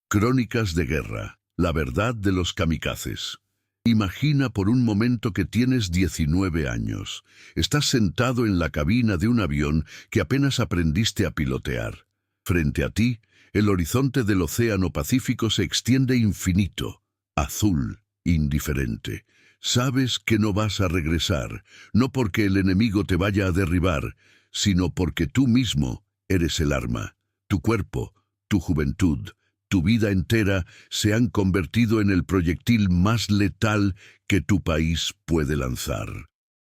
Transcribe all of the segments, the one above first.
Crónicas de guerra. La verdad de los kamikazes. Imagina por un momento que tienes 19 años. Estás sentado en la cabina de un avión que apenas aprendiste a pilotear. Frente a ti, el horizonte del océano Pacífico se extiende infinito, azul, indiferente. Sabes que no vas a regresar, no porque el enemigo te vaya a derribar, sino porque tú mismo eres el arma. Tu cuerpo, tu juventud, tu vida entera se han convertido en el proyectil más letal que tu país puede lanzar.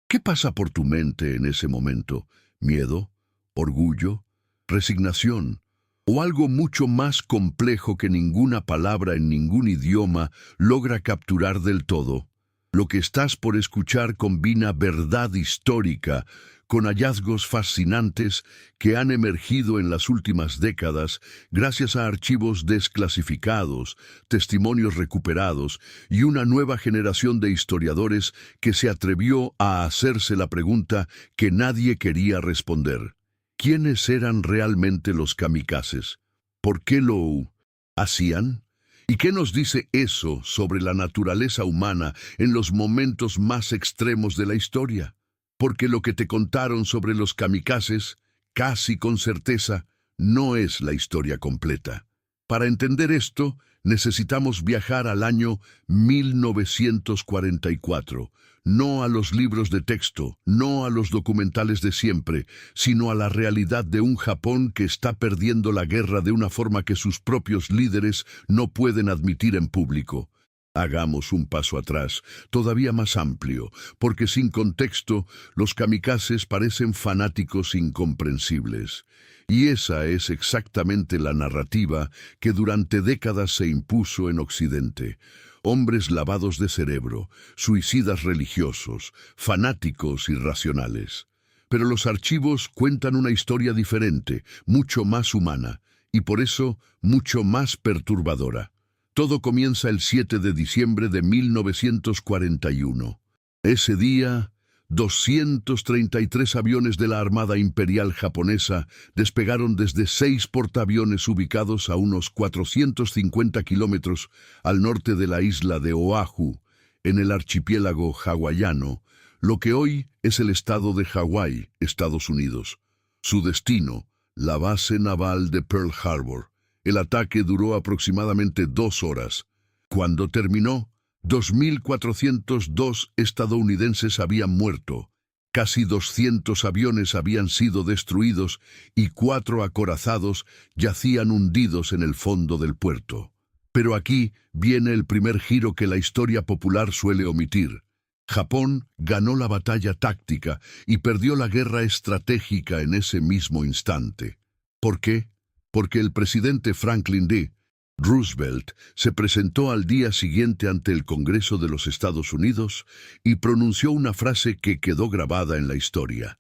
¿Qué pasa por tu mente en ese momento? ¿Miedo? ¿Orgullo? ¿Resignación? ¿O algo mucho más complejo que ninguna palabra en ningún idioma logra capturar del todo? Lo que estás por escuchar combina verdad histórica con hallazgos fascinantes que han emergido en las últimas décadas gracias a archivos desclasificados, testimonios recuperados y una nueva generación de historiadores que se atrevió a hacerse la pregunta que nadie quería responder. ¿Quiénes eran realmente los kamikazes? ¿Por qué lo hacían? ¿Y qué nos dice eso sobre la naturaleza humana en los momentos más extremos de la historia? Porque lo que te contaron sobre los kamikazes, casi con certeza, no es la historia completa. Para entender esto, necesitamos viajar al año 1944, no a los libros de texto, no a los documentales de siempre, sino a la realidad de un Japón que está perdiendo la guerra de una forma que sus propios líderes no pueden admitir en público. Hagamos un paso atrás, todavía más amplio, porque sin contexto, los kamikazes parecen fanáticos incomprensibles. Y esa es exactamente la narrativa que durante décadas se impuso en Occidente. Hombres lavados de cerebro, suicidas religiosos, fanáticos irracionales. Pero los archivos cuentan una historia diferente, mucho más humana, y por eso mucho más perturbadora. Todo comienza el 7 de diciembre de 1941. Ese día, 233 aviones de la Armada Imperial Japonesa despegaron desde 6 portaaviones ubicados a unos 450 kilómetros al norte de la isla de Oahu, en el archipiélago hawaiano, lo que hoy es el estado de Hawái, Estados Unidos. Su destino, la base naval de Pearl Harbor. El ataque duró aproximadamente 2 horas. Cuando terminó, 2.402 estadounidenses habían muerto, casi 200 aviones habían sido destruidos y 4 acorazados yacían hundidos en el fondo del puerto. Pero aquí viene el primer giro que la historia popular suele omitir. Japón ganó la batalla táctica y perdió la guerra estratégica en ese mismo instante. ¿Por qué? Porque el presidente Franklin D. Roosevelt se presentó al día siguiente ante el Congreso de los Estados Unidos y pronunció una frase que quedó grabada en la historia.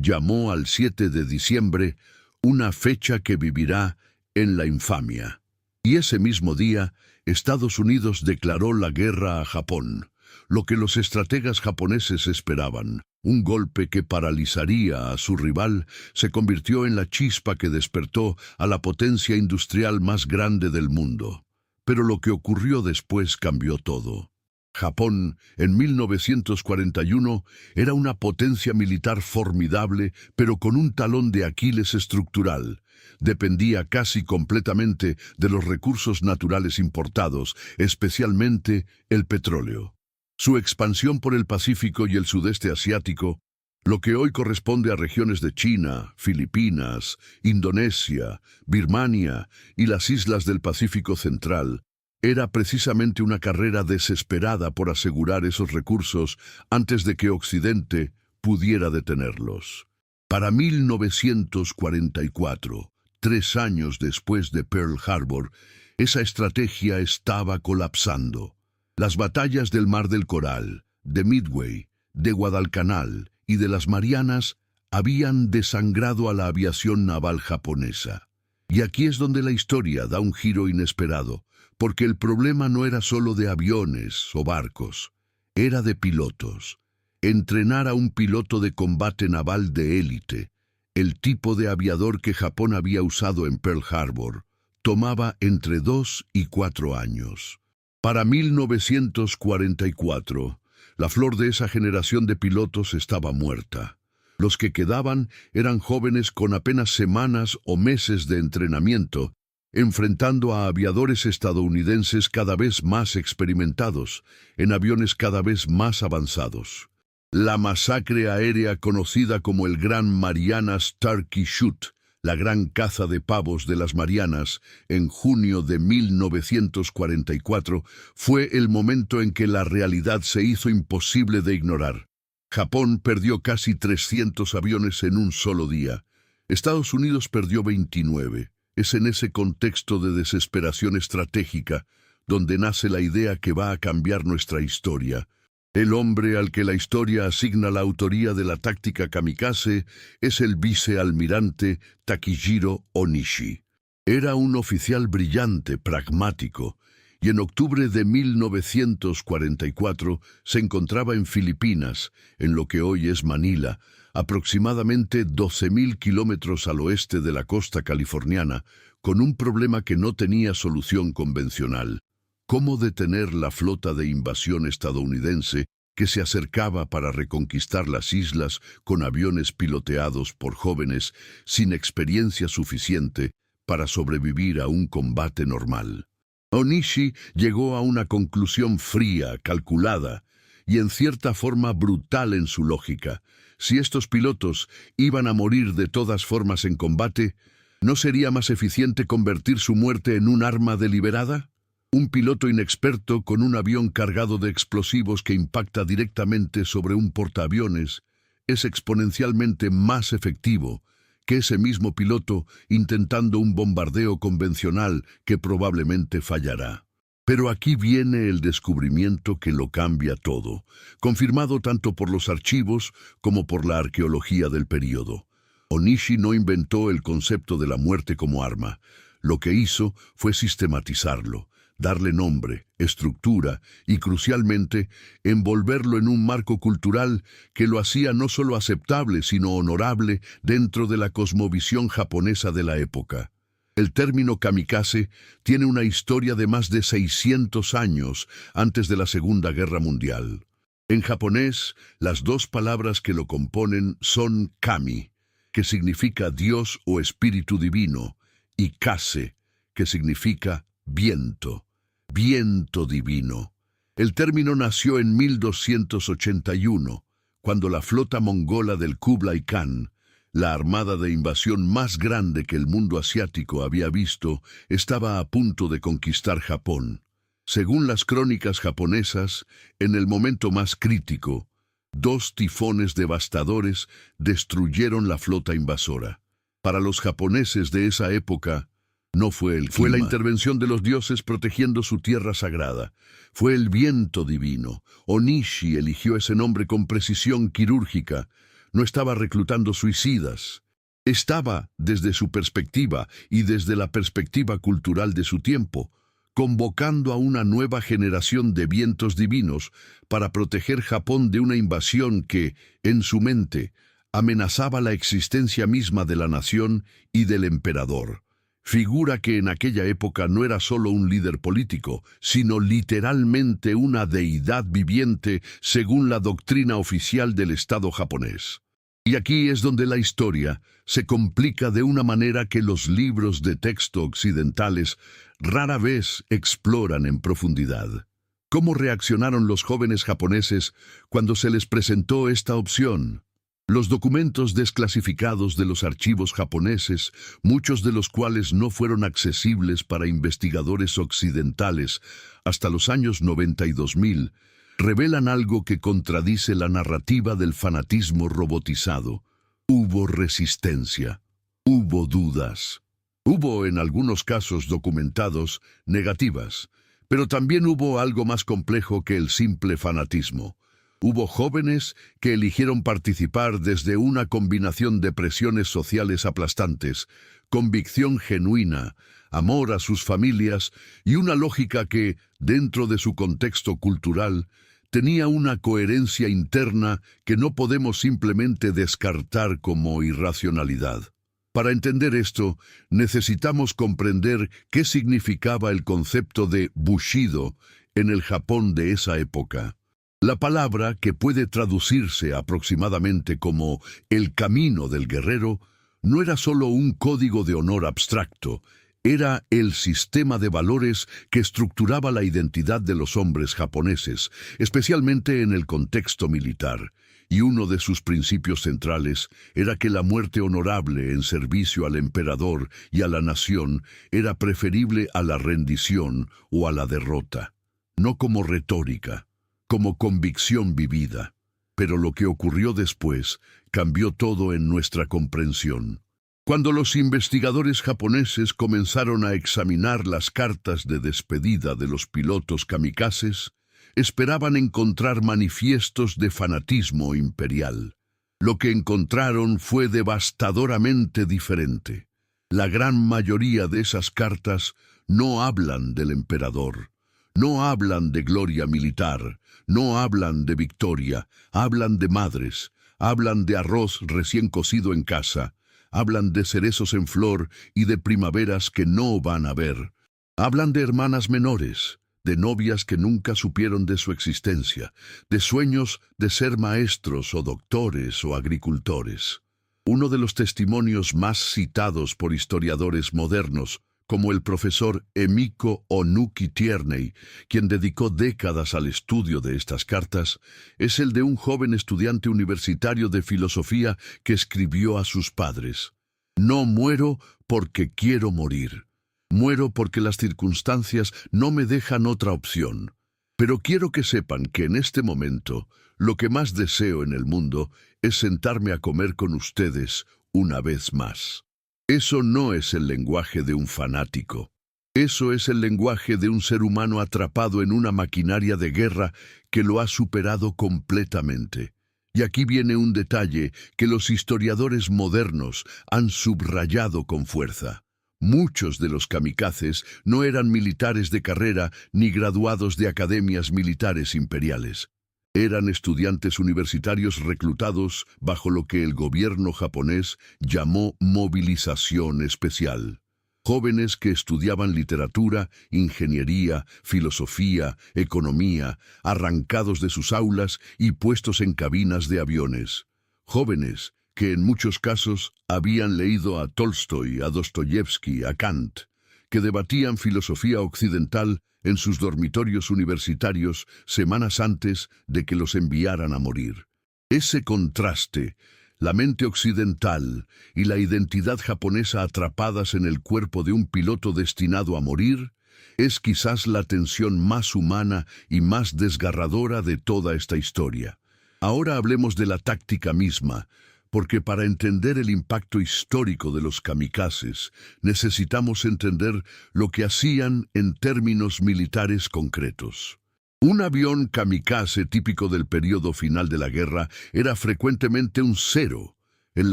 Llamó al 7 de diciembre una fecha que vivirá en la infamia. Y ese mismo día, Estados Unidos declaró la guerra a Japón, lo que los estrategas japoneses esperaban. Un golpe que paralizaría a su rival se convirtió en la chispa que despertó a la potencia industrial más grande del mundo. Pero lo que ocurrió después cambió todo. Japón, en 1941, era una potencia militar formidable, pero con un talón de Aquiles estructural. Dependía casi completamente de los recursos naturales importados, especialmente el petróleo. Su expansión por el Pacífico y el sudeste asiático, lo que hoy corresponde a regiones de China, Filipinas, Indonesia, Birmania y las islas del Pacífico Central, era precisamente una carrera desesperada por asegurar esos recursos antes de que Occidente pudiera detenerlos. Para 1944, 3 años después de Pearl Harbor, esa estrategia estaba colapsando. Las batallas del Mar del Coral, de Midway, de Guadalcanal y de las Marianas habían desangrado a la aviación naval japonesa. Y aquí es donde la historia da un giro inesperado, porque el problema no era solo de aviones o barcos, era de pilotos. Entrenar a un piloto de combate naval de élite, el tipo de aviador que Japón había usado en Pearl Harbor, tomaba entre 2 y 4 años. Para 1944, la flor de esa generación de pilotos estaba muerta. Los que quedaban eran jóvenes con apenas semanas o meses de entrenamiento, enfrentando a aviadores estadounidenses cada vez más experimentados, en aviones cada vez más avanzados. La masacre aérea conocida como el Gran Marianas Turkey Shoot, la gran caza de pavos de las Marianas, en junio de 1944, fue el momento en que la realidad se hizo imposible de ignorar. Japón perdió casi 300 aviones en un solo día. Estados Unidos perdió 29. Es en ese contexto de desesperación estratégica donde nace la idea que va a cambiar nuestra historia. El hombre al que la historia asigna la autoría de la táctica kamikaze es el vicealmirante Takijiro Onishi. Era un oficial brillante, pragmático, y en octubre de 1944 se encontraba en Filipinas, en lo que hoy es Manila, aproximadamente 12.000 kilómetros al oeste de la costa californiana, con un problema que no tenía solución convencional. ¿Cómo detener la flota de invasión estadounidense que se acercaba para reconquistar las islas con aviones piloteados por jóvenes sin experiencia suficiente para sobrevivir a un combate normal? Onishi llegó a una conclusión fría, calculada y en cierta forma brutal en su lógica. Si estos pilotos iban a morir de todas formas en combate, ¿no sería más eficiente convertir su muerte en un arma deliberada? Un piloto inexperto con un avión cargado de explosivos que impacta directamente sobre un portaaviones es exponencialmente más efectivo que ese mismo piloto intentando un bombardeo convencional que probablemente fallará. Pero aquí viene el descubrimiento que lo cambia todo, confirmado tanto por los archivos como por la arqueología del período. Onishi no inventó el concepto de la muerte como arma. Lo que hizo fue sistematizarlo, darle nombre, estructura y, crucialmente, envolverlo en un marco cultural que lo hacía no solo aceptable, sino honorable dentro de la cosmovisión japonesa de la época. El término kamikaze tiene una historia de más de 600 años antes de la Segunda Guerra Mundial. En japonés, las dos palabras que lo componen son kami, que significa Dios o Espíritu Divino, y kase, que significa viento, viento divino. El término nació en 1281, cuando la flota mongola del Kublai Khan, la armada de invasión más grande que el mundo asiático había visto, estaba a punto de conquistar Japón. Según las crónicas japonesas, en el momento más crítico, 2 tifones devastadores destruyeron la flota invasora. Para los japoneses de esa época, no fue el clima. Fue la intervención de los dioses protegiendo su tierra sagrada. Fue el viento divino. Onishi eligió ese nombre con precisión quirúrgica. No estaba reclutando suicidas. Estaba, desde su perspectiva y desde la perspectiva cultural de su tiempo, convocando a una nueva generación de vientos divinos para proteger Japón de una invasión que, en su mente, amenazaba la existencia misma de la nación y del emperador. Figura que en aquella época no era solo un líder político, sino literalmente una deidad viviente según la doctrina oficial del Estado japonés. Y aquí es donde la historia se complica de una manera que los libros de texto occidentales rara vez exploran en profundidad. ¿Cómo reaccionaron los jóvenes japoneses cuando se les presentó esta opción? Los documentos desclasificados de los archivos japoneses, muchos de los cuales no fueron accesibles para investigadores occidentales hasta los años 92.000, revelan algo que contradice la narrativa del fanatismo robotizado. Hubo resistencia, hubo dudas, hubo en algunos casos documentados negativas, pero también hubo algo más complejo que el simple fanatismo. Hubo jóvenes que eligieron participar desde una combinación de presiones sociales aplastantes, convicción genuina, amor a sus familias y una lógica que, dentro de su contexto cultural, tenía una coherencia interna que no podemos simplemente descartar como irracionalidad. Para entender esto, necesitamos comprender qué significaba el concepto de Bushido en el Japón de esa época. La palabra, que puede traducirse aproximadamente como el camino del guerrero, no era solo un código de honor abstracto, era el sistema de valores que estructuraba la identidad de los hombres japoneses, especialmente en el contexto militar. Y uno de sus principios centrales era que la muerte honorable en servicio al emperador y a la nación era preferible a la rendición o a la derrota. No como retórica, como convicción vivida. Pero lo que ocurrió después cambió todo en nuestra comprensión. Cuando los investigadores japoneses comenzaron a examinar las cartas de despedida de los pilotos kamikazes, esperaban encontrar manifiestos de fanatismo imperial. Lo que encontraron fue devastadoramente diferente. La gran mayoría de esas cartas no hablan del emperador, no hablan de gloria militar, no hablan de victoria, hablan de madres, hablan de arroz recién cocido en casa, hablan de cerezos en flor y de primaveras que no van a ver. Hablan de hermanas menores, de novias que nunca supieron de su existencia, de sueños de ser maestros o doctores o agricultores. Uno de los testimonios más citados por historiadores modernos, como el profesor Emiko Onuki Tierney, quien dedicó décadas al estudio de estas cartas, es el de un joven estudiante universitario de filosofía que escribió a sus padres: «No muero porque quiero morir. Muero porque las circunstancias no me dejan otra opción. Pero quiero que sepan que en este momento lo que más deseo en el mundo es sentarme a comer con ustedes una vez más». Eso no es el lenguaje de un fanático. Eso es el lenguaje de un ser humano atrapado en una maquinaria de guerra que lo ha superado completamente. Y aquí viene un detalle que los historiadores modernos han subrayado con fuerza. Muchos de los kamikazes no eran militares de carrera ni graduados de academias militares imperiales. Eran estudiantes universitarios reclutados bajo lo que el gobierno japonés llamó movilización especial. Jóvenes que estudiaban literatura, ingeniería, filosofía, economía, arrancados de sus aulas y puestos en cabinas de aviones. Jóvenes que en muchos casos habían leído a Tolstoy, a Dostoyevsky, a Kant, que debatían filosofía occidental en sus dormitorios universitarios semanas antes de que los enviaran a morir. Ese contraste, la mente occidental y la identidad japonesa atrapadas en el cuerpo de un piloto destinado a morir, es quizás la tensión más humana y más desgarradora de toda esta historia. Ahora hablemos de la táctica misma, porque para entender el impacto histórico de los kamikazes, necesitamos entender lo que hacían en términos militares concretos. Un avión kamikaze típico del periodo final de la guerra era frecuentemente un Zero, el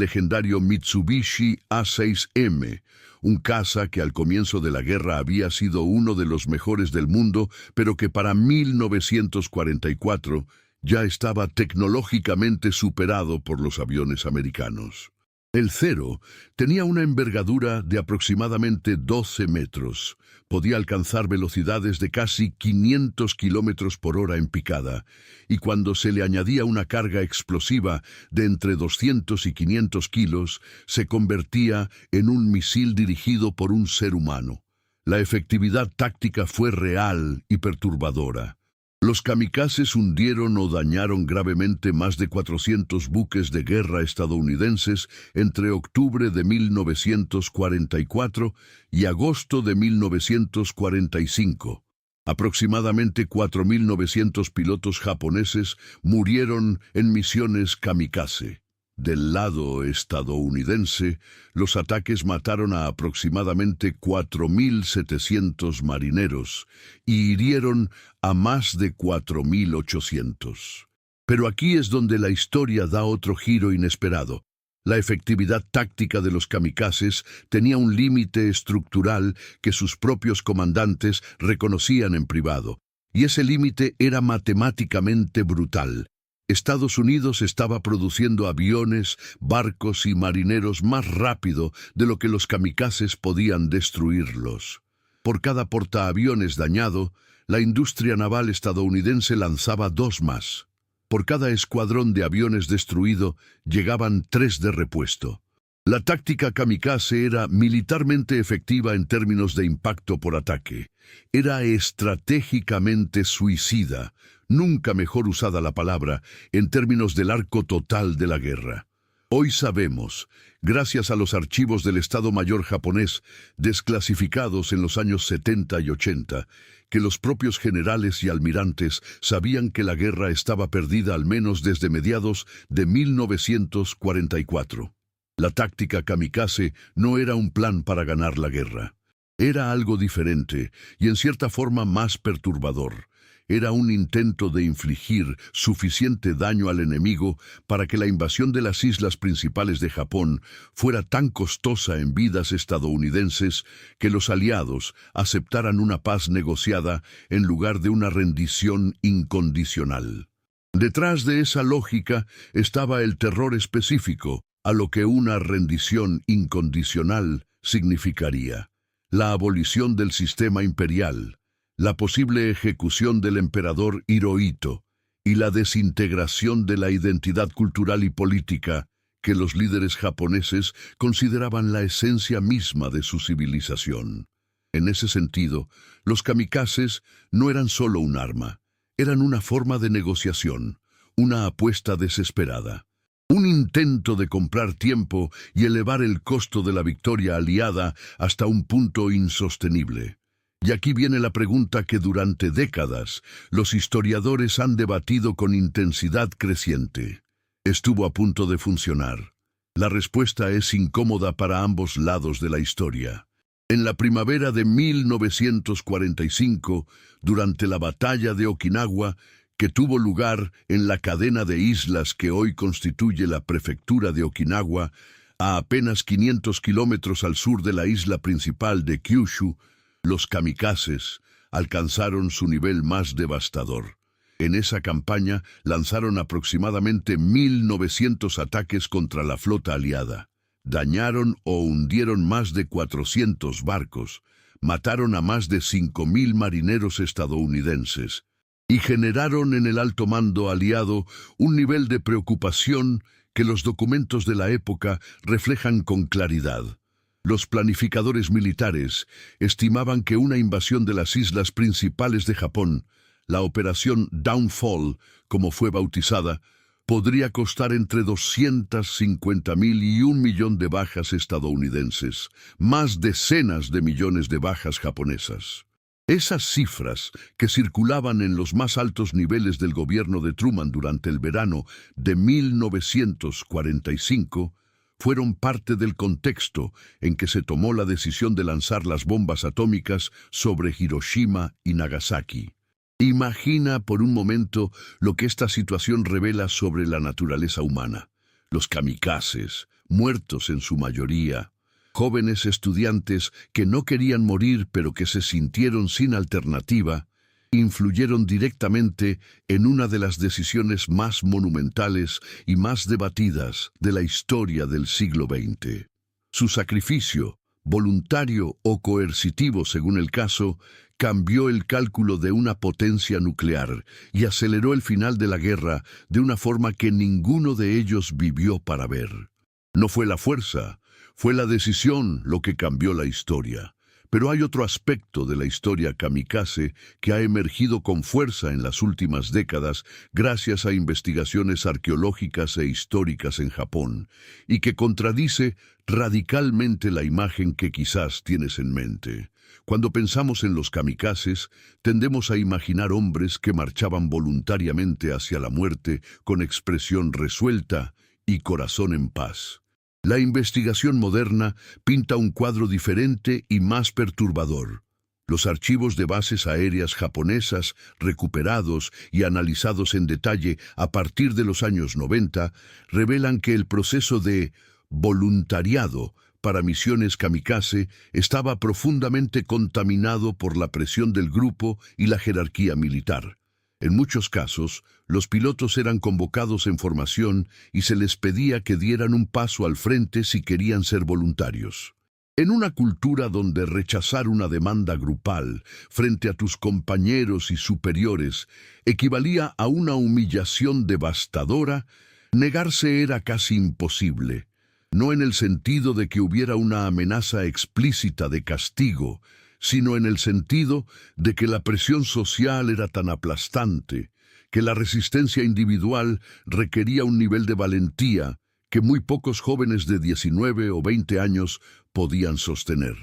legendario Mitsubishi A6M, un caza que al comienzo de la guerra había sido uno de los mejores del mundo, pero que para 1944 ya estaba tecnológicamente superado por los aviones americanos. El Zero tenía una envergadura de aproximadamente 12 metros, podía alcanzar velocidades de casi 500 kilómetros por hora en picada, y cuando se le añadía una carga explosiva de entre 200 y 500 kilos, se convertía en un misil dirigido por un ser humano. La efectividad táctica fue real y perturbadora. Los kamikazes hundieron o dañaron gravemente más de 400 buques de guerra estadounidenses entre octubre de 1944 y agosto de 1945. Aproximadamente 4.900 pilotos japoneses murieron en misiones kamikaze. Del lado estadounidense, los ataques mataron a aproximadamente 4.700 marineros y hirieron a más de 4.800. Pero aquí es donde la historia da otro giro inesperado. La efectividad táctica de los kamikazes tenía un límite estructural que sus propios comandantes reconocían en privado, y ese límite era matemáticamente brutal. Estados Unidos estaba produciendo aviones, barcos y marineros más rápido de lo que los kamikazes podían destruirlos. Por cada portaaviones dañado, la industria naval estadounidense lanzaba 2 más. Por cada escuadrón de aviones destruido, llegaban 3 de repuesto. La táctica kamikaze era militarmente efectiva en términos de impacto por ataque. Era estratégicamente suicida, nunca mejor usada la palabra, en términos del arco total de la guerra. Hoy sabemos, gracias a los archivos del Estado Mayor japonés, desclasificados en los años 70 y 80, que los propios generales y almirantes sabían que la guerra estaba perdida al menos desde mediados de 1944. La táctica kamikaze no era un plan para ganar la guerra. Era algo diferente y en cierta forma más perturbador. Era un intento de infligir suficiente daño al enemigo para que la invasión de las islas principales de Japón fuera tan costosa en vidas estadounidenses que los aliados aceptaran una paz negociada en lugar de una rendición incondicional. Detrás de esa lógica estaba el terror específico a lo que una rendición incondicional significaría: la abolición del sistema imperial, la posible ejecución del emperador Hirohito y la desintegración de la identidad cultural y política que los líderes japoneses consideraban la esencia misma de su civilización. En ese sentido, los kamikazes no eran solo un arma, eran una forma de negociación, una apuesta desesperada. Un intento de comprar tiempo y elevar el costo de la victoria aliada hasta un punto insostenible. Y aquí viene la pregunta que durante décadas los historiadores han debatido con intensidad creciente. ¿Estuvo a punto de funcionar? La respuesta es incómoda para ambos lados de la historia. En la primavera de 1945, durante la batalla de Okinawa, que tuvo lugar en la cadena de islas que hoy constituye la prefectura de Okinawa, a apenas 500 kilómetros al sur de la isla principal de Kyushu, los kamikazes alcanzaron su nivel más devastador. En esa campaña lanzaron aproximadamente 1.900 ataques contra la flota aliada. Dañaron o hundieron más de 400 barcos, mataron a más de 5.000 marineros estadounidenses, y generaron en el alto mando aliado un nivel de preocupación que los documentos de la época reflejan con claridad. Los planificadores militares estimaban que una invasión de las islas principales de Japón, la Operación Downfall, como fue bautizada, podría costar entre 250.000 y 1 millón de bajas estadounidenses, más decenas de millones de bajas japonesas. Esas cifras, que circulaban en los más altos niveles del gobierno de Truman durante el verano de 1945, fueron parte del contexto en que se tomó la decisión de lanzar las bombas atómicas sobre Hiroshima y Nagasaki. Imagina por un momento lo que esta situación revela sobre la naturaleza humana. Los kamikazes, muertos en su mayoría, jóvenes estudiantes que no querían morir pero que se sintieron sin alternativa, influyeron directamente en una de las decisiones más monumentales y más debatidas de la historia del siglo XX. Su sacrificio, voluntario o coercitivo según el caso, cambió el cálculo de una potencia nuclear y aceleró el final de la guerra de una forma que ninguno de ellos vivió para ver. No fue la fuerza, fue la decisión lo que cambió la historia. Pero hay otro aspecto de la historia kamikaze que ha emergido con fuerza en las últimas décadas gracias a investigaciones arqueológicas e históricas en Japón, y que contradice radicalmente la imagen que quizás tienes en mente. Cuando pensamos en los kamikazes, tendemos a imaginar hombres que marchaban voluntariamente hacia la muerte con expresión resuelta y corazón en paz. La investigación moderna pinta un cuadro diferente y más perturbador. Los archivos de bases aéreas japonesas, recuperados y analizados en detalle a partir de los años 90, revelan que el proceso de voluntariado para misiones kamikaze estaba profundamente contaminado por la presión del grupo y la jerarquía militar. En muchos casos, los pilotos eran convocados en formación y se les pedía que dieran un paso al frente si querían ser voluntarios. En una cultura donde rechazar una demanda grupal frente a tus compañeros y superiores equivalía a una humillación devastadora, negarse era casi imposible. No en el sentido de que hubiera una amenaza explícita de castigo, sino en el sentido de que la presión social era tan aplastante, que la resistencia individual requería un nivel de valentía que muy pocos jóvenes de 19 o 20 años podían sostener.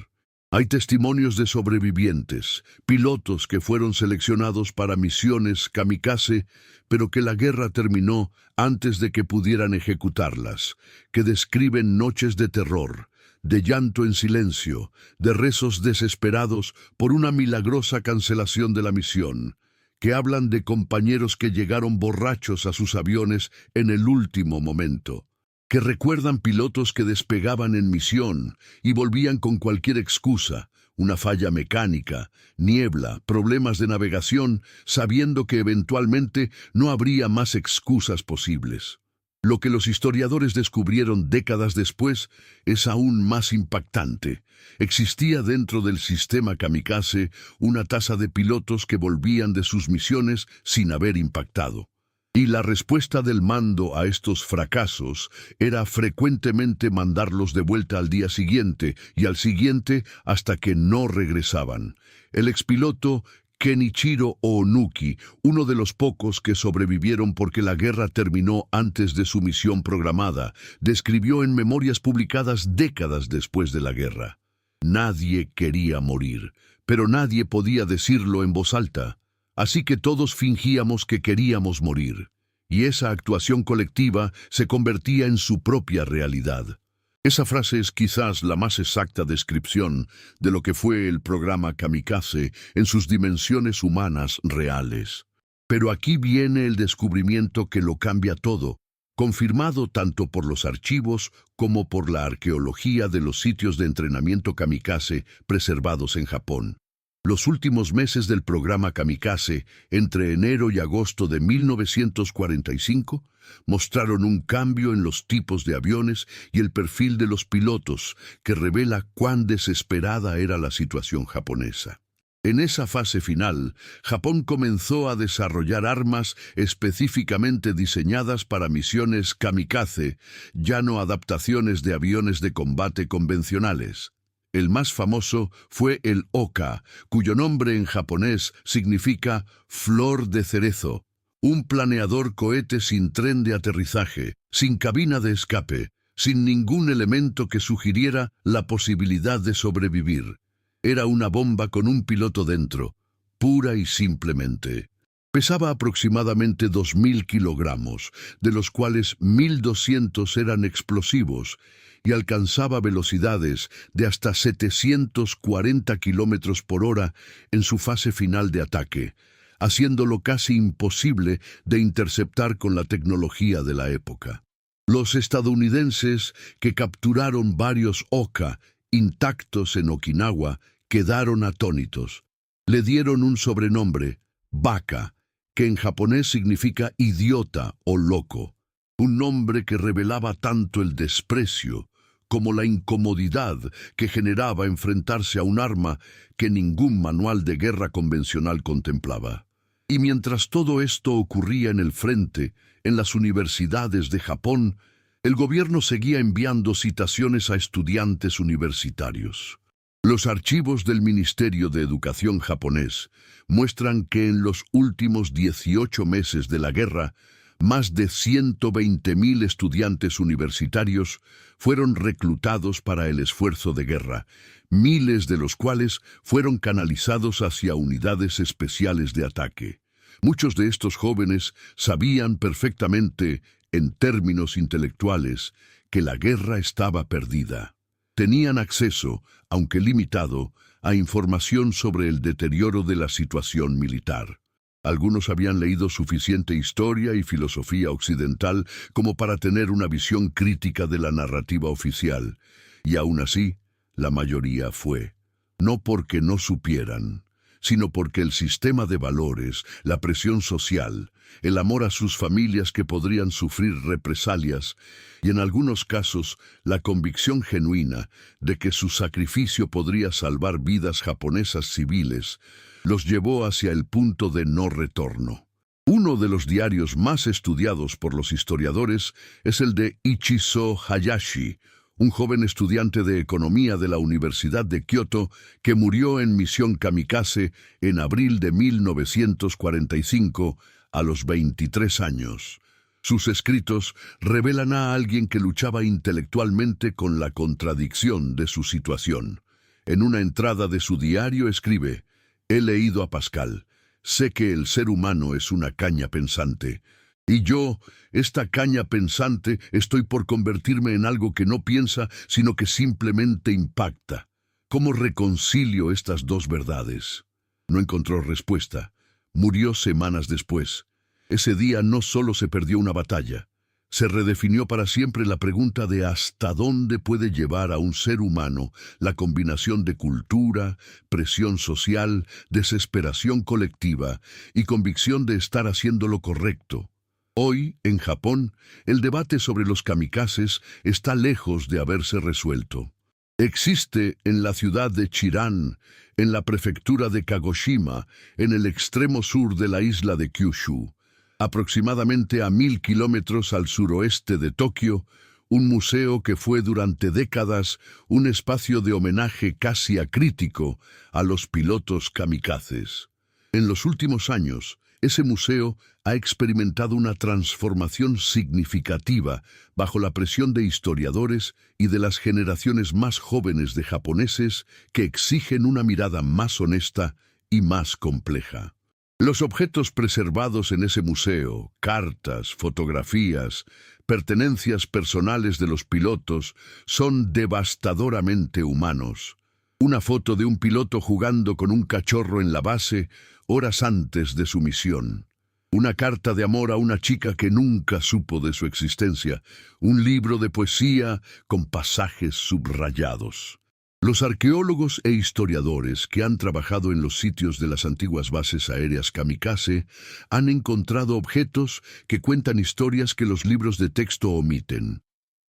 Hay testimonios de sobrevivientes, pilotos que fueron seleccionados para misiones kamikaze, pero que la guerra terminó antes de que pudieran ejecutarlas, que describen noches de terror, de llanto en silencio, de rezos desesperados por una milagrosa cancelación de la misión, que hablan de compañeros que llegaron borrachos a sus aviones en el último momento, que recuerdan pilotos que despegaban en misión y volvían con cualquier excusa, una falla mecánica, niebla, problemas de navegación, sabiendo que eventualmente no habría más excusas posibles. Lo que los historiadores descubrieron décadas después es aún más impactante. Existía dentro del sistema kamikaze una tasa de pilotos que volvían de sus misiones sin haber impactado. Y la respuesta del mando a estos fracasos era frecuentemente mandarlos de vuelta al día siguiente y al siguiente hasta que no regresaban. El expiloto Kenichiro Onuki, uno de los pocos que sobrevivieron porque la guerra terminó antes de su misión programada, describió en memorias publicadas décadas después de la guerra: nadie quería morir, pero nadie podía decirlo en voz alta. Así que todos fingíamos que queríamos morir, y esa actuación colectiva se convertía en su propia realidad. Esa frase es quizás la más exacta descripción de lo que fue el programa Kamikaze en sus dimensiones humanas reales. Pero aquí viene el descubrimiento que lo cambia todo, confirmado tanto por los archivos como por la arqueología de los sitios de entrenamiento kamikaze preservados en Japón. Los últimos meses del programa Kamikaze, entre enero y agosto de 1945, mostraron un cambio en los tipos de aviones y el perfil de los pilotos, que revela cuán desesperada era la situación japonesa. En esa fase final, Japón comenzó a desarrollar armas específicamente diseñadas para misiones kamikaze, ya no adaptaciones de aviones de combate convencionales. El más famoso fue el Oka, cuyo nombre en japonés significa flor de cerezo, un planeador cohete sin tren de aterrizaje, sin cabina de escape, sin ningún elemento que sugiriera la posibilidad de sobrevivir. Era una bomba con un piloto dentro, pura y simplemente. Pesaba aproximadamente 2.000 kilogramos, de los cuales 1.200 eran explosivos, y alcanzaba velocidades de hasta 740 kilómetros por hora en su fase final de ataque, haciéndolo casi imposible de interceptar con la tecnología de la época. Los estadounidenses, que capturaron varios Oka intactos en Okinawa, quedaron atónitos. Le dieron un sobrenombre, Baka, que en japonés significa idiota o loco, un nombre que revelaba tanto el desprecio como la incomodidad que generaba enfrentarse a un arma que ningún manual de guerra convencional contemplaba. Y mientras todo esto ocurría en el frente, en las universidades de Japón, el gobierno seguía enviando citaciones a estudiantes universitarios. Los archivos del Ministerio de Educación japonés muestran que en los últimos 18 meses de la guerra, más de 120.000 estudiantes universitarios fueron reclutados para el esfuerzo de guerra, miles de los cuales fueron canalizados hacia unidades especiales de ataque. Muchos de estos jóvenes sabían perfectamente, en términos intelectuales, que la guerra estaba perdida. Tenían acceso, aunque limitado, a información sobre el deterioro de la situación militar. Algunos habían leído suficiente historia y filosofía occidental como para tener una visión crítica de la narrativa oficial, y aún así, la mayoría fue. No porque no supieran, sino porque el sistema de valores, la presión social, el amor a sus familias que podrían sufrir represalias y en algunos casos la convicción genuina de que su sacrificio podría salvar vidas japonesas civiles, los llevó hacia el punto de no retorno. Uno de los diarios más estudiados por los historiadores es el de Ichizo Hayashi, un joven estudiante de economía de la Universidad de Kioto que murió en misión kamikaze en abril de 1945 a los 23 años. Sus escritos revelan a alguien que luchaba intelectualmente con la contradicción de su situación. En una entrada de su diario escribe: «He leído a Pascal. Sé que el ser humano es una caña pensante. Y yo, esta caña pensante, estoy por convertirme en algo que no piensa, sino que simplemente impacta. ¿Cómo reconcilio estas dos verdades?». No encontró respuesta. Murió semanas después. Ese día no solo se perdió una batalla, se redefinió para siempre la pregunta de hasta dónde puede llevar a un ser humano la combinación de cultura, presión social, desesperación colectiva y convicción de estar haciendo lo correcto. Hoy, en Japón, el debate sobre los kamikazes está lejos de haberse resuelto. Existe en la ciudad de Chiran, en la prefectura de Kagoshima, en el extremo sur de la isla de Kyushu, aproximadamente a 1000 kilómetros al suroeste de Tokio, un museo que fue durante décadas un espacio de homenaje casi acrítico a los pilotos kamikazes. En los últimos años, ese museo ha experimentado una transformación significativa bajo la presión de historiadores y de las generaciones más jóvenes de japoneses que exigen una mirada más honesta y más compleja. Los objetos preservados en ese museo, cartas, fotografías, pertenencias personales de los pilotos, son devastadoramente humanos. Una foto de un piloto jugando con un cachorro en la base horas antes de su misión. Una carta de amor a una chica que nunca supo de su existencia. Un libro de poesía con pasajes subrayados. Los arqueólogos e historiadores que han trabajado en los sitios de las antiguas bases aéreas kamikaze han encontrado objetos que cuentan historias que los libros de texto omiten.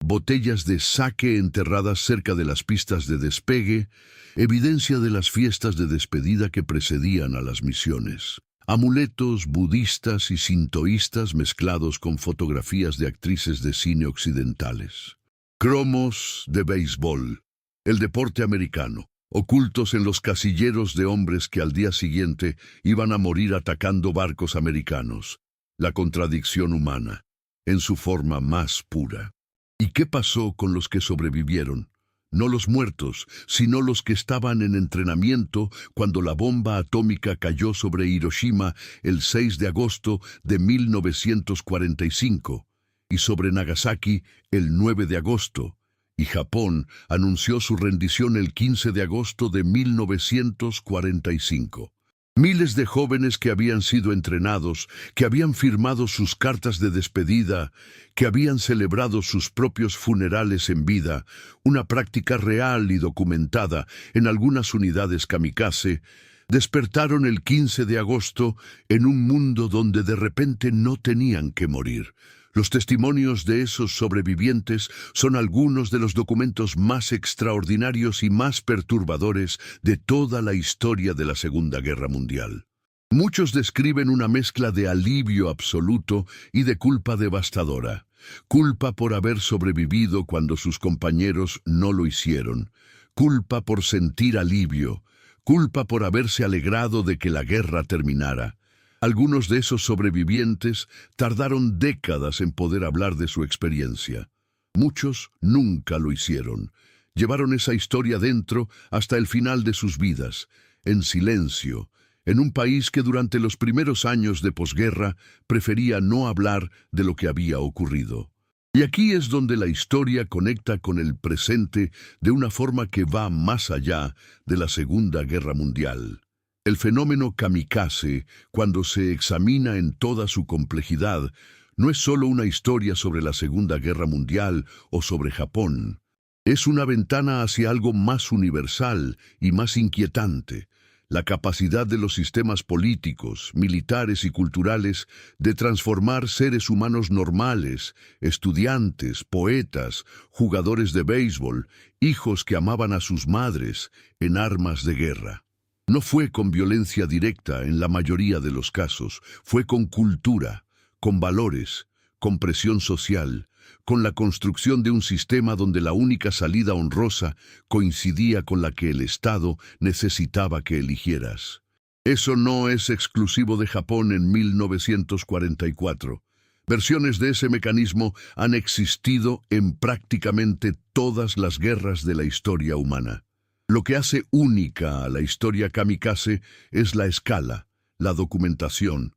Botellas de sake enterradas cerca de las pistas de despegue, evidencia de las fiestas de despedida que precedían a las misiones. Amuletos budistas y sintoístas mezclados con fotografías de actrices de cine occidentales. Cromos de béisbol. El deporte americano, ocultos en los casilleros de hombres que al día siguiente iban a morir atacando barcos americanos. La contradicción humana, en su forma más pura. ¿Y qué pasó con los que sobrevivieron? No los muertos, sino los que estaban en entrenamiento cuando la bomba atómica cayó sobre Hiroshima el 6 de agosto de 1945 y sobre Nagasaki el 9 de agosto. Y Japón anunció su rendición el 15 de agosto de 1945. Miles de jóvenes que habían sido entrenados, que habían firmado sus cartas de despedida, que habían celebrado sus propios funerales en vida, una práctica real y documentada en algunas unidades kamikaze, despertaron el 15 de agosto en un mundo donde de repente no tenían que morir. Los testimonios de esos sobrevivientes son algunos de los documentos más extraordinarios y más perturbadores de toda la historia de la Segunda Guerra Mundial. Muchos describen una mezcla de alivio absoluto y de culpa devastadora. Culpa por haber sobrevivido cuando sus compañeros no lo hicieron. Culpa por sentir alivio. Culpa por haberse alegrado de que la guerra terminara. Algunos de esos sobrevivientes tardaron décadas en poder hablar de su experiencia. Muchos nunca lo hicieron. Llevaron esa historia dentro hasta el final de sus vidas, en silencio, en un país que durante los primeros años de posguerra prefería no hablar de lo que había ocurrido. Y aquí es donde la historia conecta con el presente de una forma que va más allá de la Segunda Guerra Mundial. El fenómeno kamikaze, cuando se examina en toda su complejidad, no es solo una historia sobre la Segunda Guerra Mundial o sobre Japón. Es una ventana hacia algo más universal y más inquietante, la capacidad de los sistemas políticos, militares y culturales de transformar seres humanos normales, estudiantes, poetas, jugadores de béisbol, hijos que amaban a sus madres, en armas de guerra. No fue con violencia directa en la mayoría de los casos, fue con cultura, con valores, con presión social, con la construcción de un sistema donde la única salida honrosa coincidía con la que el Estado necesitaba que eligieras. Eso no es exclusivo de Japón en 1944. Versiones de ese mecanismo han existido en prácticamente todas las guerras de la historia humana. Lo que hace única a la historia kamikaze es la escala, la documentación,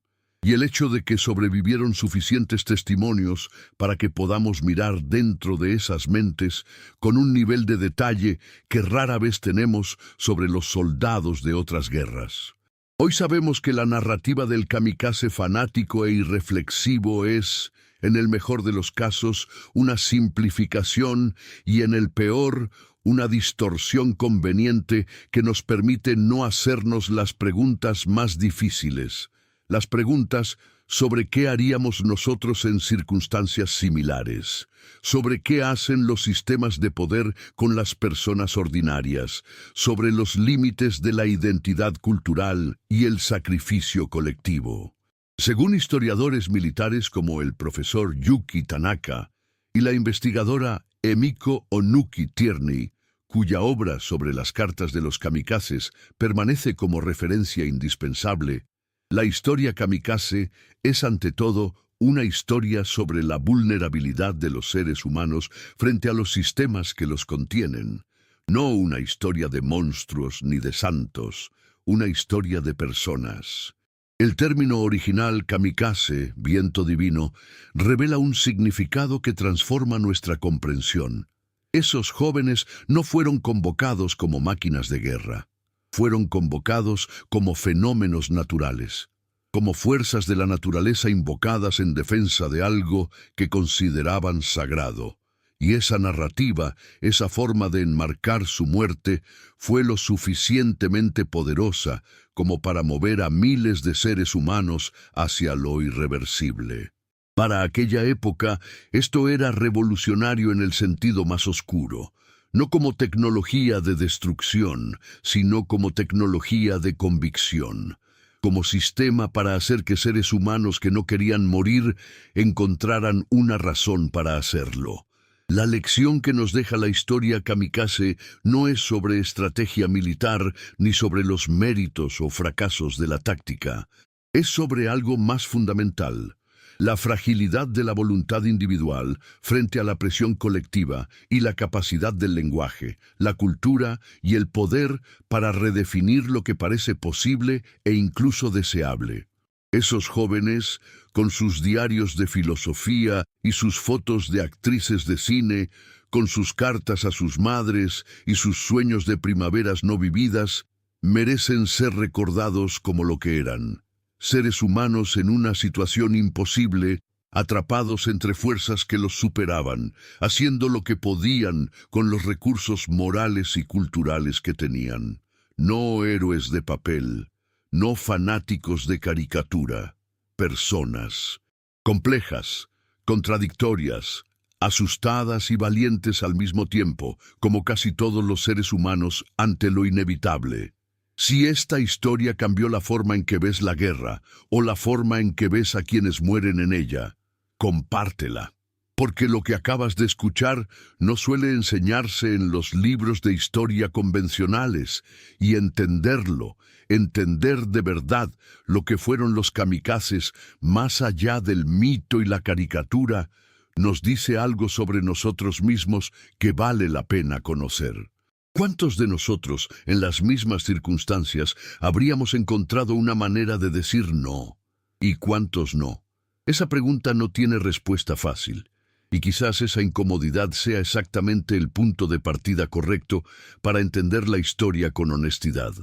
y el hecho de que sobrevivieron suficientes testimonios para que podamos mirar dentro de esas mentes con un nivel de detalle que rara vez tenemos sobre los soldados de otras guerras. Hoy sabemos que la narrativa del kamikaze fanático e irreflexivo es, en el mejor de los casos, una simplificación y en el peor, una distorsión conveniente que nos permite no hacernos las preguntas más difíciles. Las preguntas sobre qué haríamos nosotros en circunstancias similares, sobre qué hacen los sistemas de poder con las personas ordinarias, sobre los límites de la identidad cultural y el sacrificio colectivo. Según historiadores militares como el profesor Yuki Tanaka y la investigadora Emiko Onuki Tierney, cuya obra sobre las cartas de los kamikazes permanece como referencia indispensable, la historia kamikaze es ante todo una historia sobre la vulnerabilidad de los seres humanos frente a los sistemas que los contienen. No una historia de monstruos ni de santos, una historia de personas. El término original kamikaze, viento divino, revela un significado que transforma nuestra comprensión. Esos jóvenes no fueron convocados como máquinas de guerra. Fueron convocados como fenómenos naturales, como fuerzas de la naturaleza invocadas en defensa de algo que consideraban sagrado. Y esa narrativa, esa forma de enmarcar su muerte, fue lo suficientemente poderosa como para mover a miles de seres humanos hacia lo irreversible. Para aquella época, esto era revolucionario en el sentido más oscuro. No como tecnología de destrucción, sino como tecnología de convicción, como sistema para hacer que seres humanos que no querían morir encontraran una razón para hacerlo. La lección que nos deja la historia kamikaze no es sobre estrategia militar ni sobre los méritos o fracasos de la táctica. Es sobre algo más fundamental. La fragilidad de la voluntad individual frente a la presión colectiva y la capacidad del lenguaje, la cultura y el poder para redefinir lo que parece posible e incluso deseable. Esos jóvenes, con sus diarios de filosofía y sus fotos de actrices de cine, con sus cartas a sus madres y sus sueños de primaveras no vividas, merecen ser recordados como lo que eran. Seres humanos en una situación imposible, atrapados entre fuerzas que los superaban, haciendo lo que podían con los recursos morales y culturales que tenían. No héroes de papel, no fanáticos de caricatura, personas, complejas, contradictorias, asustadas y valientes al mismo tiempo, como casi todos los seres humanos ante lo inevitable. Si esta historia cambió la forma en que ves la guerra o la forma en que ves a quienes mueren en ella, compártela. Porque lo que acabas de escuchar no suele enseñarse en los libros de historia convencionales, y entenderlo, entender de verdad lo que fueron los kamikazes más allá del mito y la caricatura, nos dice algo sobre nosotros mismos que vale la pena conocer. ¿Cuántos de nosotros, en las mismas circunstancias, habríamos encontrado una manera de decir no? ¿Y cuántos no? Esa pregunta no tiene respuesta fácil, y quizás esa incomodidad sea exactamente el punto de partida correcto para entender la historia con honestidad.